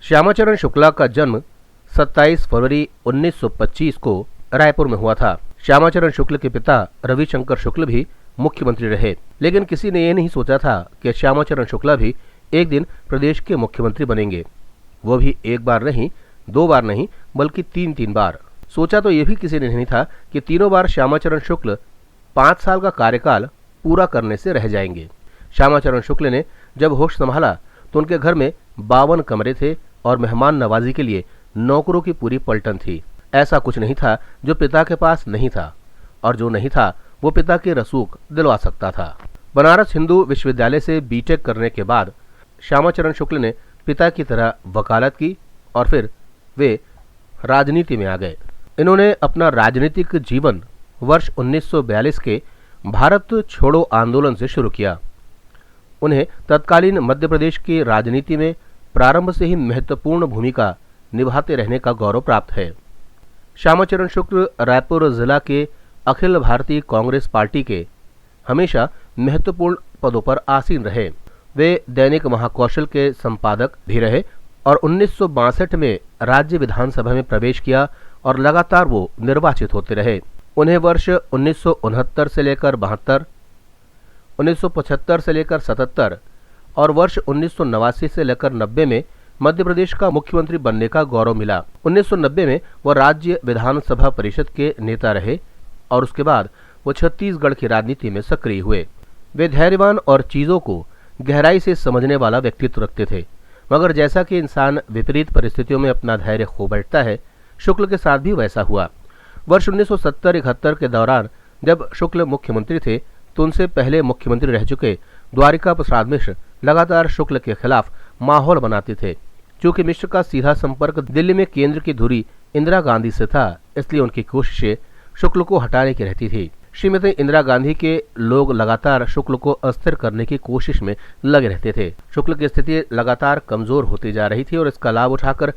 श्यामाचरण शुक्ला का जन्म 27 फरवरी 1925 को रायपुर में हुआ था। श्यामाचरण शुक्ल के पिता रविशंकर शुक्ल भी मुख्यमंत्री रहे, लेकिन किसी ने यह नहीं सोचा था कि श्यामाचरण शुक्ला भी एक दिन प्रदेश के मुख्यमंत्री बनेंगे। वो भी एक बार नहीं, दो बार नहीं, बल्कि तीन बार। सोचा तो यह भी किसी ने नहीं था कि तीनों बार श्यामाचरण शुक्ल 5 साल का कार्यकाल पूरा करने से रह जाएंगे। श्यामाचरण शुक्ल ने जब होश संभाला तो उनके घर में 52 कमरे थे और मेहमान नवाजी के लिए नौकरों की पूरी पलटन थी। ऐसा कुछ नहीं था जो पिता के पास नहीं था, और जो नहीं था वो पिता की रसूख दिलवा सकता था। बनारस हिंदू विश्वविद्यालय से बीटेक करने के बाद श्यामाचरण शुक्ल ने पिता की तरह वकालत की और फिर वे राजनीति में आ गए। इन्होंने अपना राजनीतिक जीवन वर्ष 1942 के भारत छोड़ो आंदोलन से शुरू किया। उन्हें तत्कालीन मध्य प्रदेश की राजनीति में प्रारंभ से ही महत्वपूर्ण भूमिका निभाते रहने का गौरव प्राप्त है। श्यामाचरण शुक्ल रायपुर जिला के अखिल भारतीय कांग्रेस पार्टी के हमेशा महत्वपूर्ण पदों पर आसीन रहे। वे दैनिक महाकौशल के संपादक भी रहे और 1962 में राज्य विधानसभा में प्रवेश किया और लगातार वो निर्वाचित होते रहे। उन्हें वर्ष 1969 से लेकर 72, 1975 से लेकर 77 और वर्ष 1989 से लेकर 90 में मध्य प्रदेश का मुख्यमंत्री बनने का गौरव मिला। 1990 में वह राज्य विधानसभा परिषद के नेता रहे और उसके बाद वो छत्तीसगढ़ की राजनीति में सक्रिय हुए। वे धैर्यवान और चीजों को गहराई से समझने वाला व्यक्तित्व रखते थे, मगर जैसा कि इंसान विपरीत परिस्थितियों में अपना धैर्य खो बैठता है, शुक्ल के साथ भी वैसा हुआ। वर्ष 1970-71 के दौरान जब शुक्ल मुख्यमंत्री थे तो उनसे पहले मुख्यमंत्री रह चुके द्वारिका प्रसाद मिश्र लगातार शुक्ल के खिलाफ माहौल बनाते थे। चूंकि मिश्र का सीधा संपर्क दिल्ली में केंद्र की धुरी इंदिरा गांधी से था, इसलिए उनकी कोशिशें शुक्ल को हटाने की रहती थी। श्रीमती इंदिरा गांधी के लोग लगातार शुक्ल को अस्थिर करने की कोशिश में लगे रहते थे। शुक्ल की स्थिति लगातार कमजोर होती जा रही थी और इसका लाभ उठाकर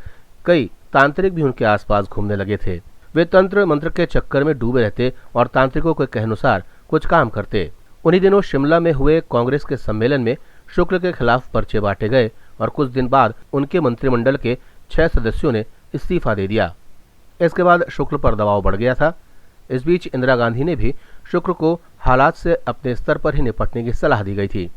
कई तांत्रिक भी उनके आसपास घूमने लगे थे। वे तंत्र मंत्र के चक्कर में डूबे रहते और तांत्रिकों के कहनुसार कुछ काम करते। उन्हीं दिनों शिमला में हुए कांग्रेस के सम्मेलन में शुक्ल के खिलाफ पर्चे बांटे गए और कुछ दिन बाद उनके मंत्रिमंडल के 6 सदस्यों ने इस्तीफा दे दिया। इसके बाद शुक्ल पर दबाव बढ़ गया था। इस बीच इंदिरा गांधी ने भी शुक्ल को हालात से अपने स्तर पर ही निपटने की सलाह दी गई थी।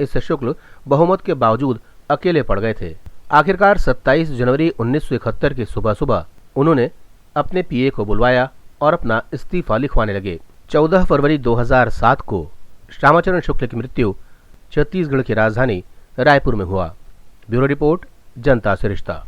इससे शुक्ल बहुमत के बावजूद अकेले पड़ गए थे। आखिरकार 27 जनवरी 1971 की सुबह उन्होंने अपने पीए को बुलवाया और अपना इस्तीफा लिखवाने लगे। 14 फरवरी 2007 को श्यामाचरण शुक्ल की मृत्यु छत्तीसगढ़ की राजधानी रायपुर में हुआ। ब्यूरो रिपोर्ट, जनता से रिश्ता।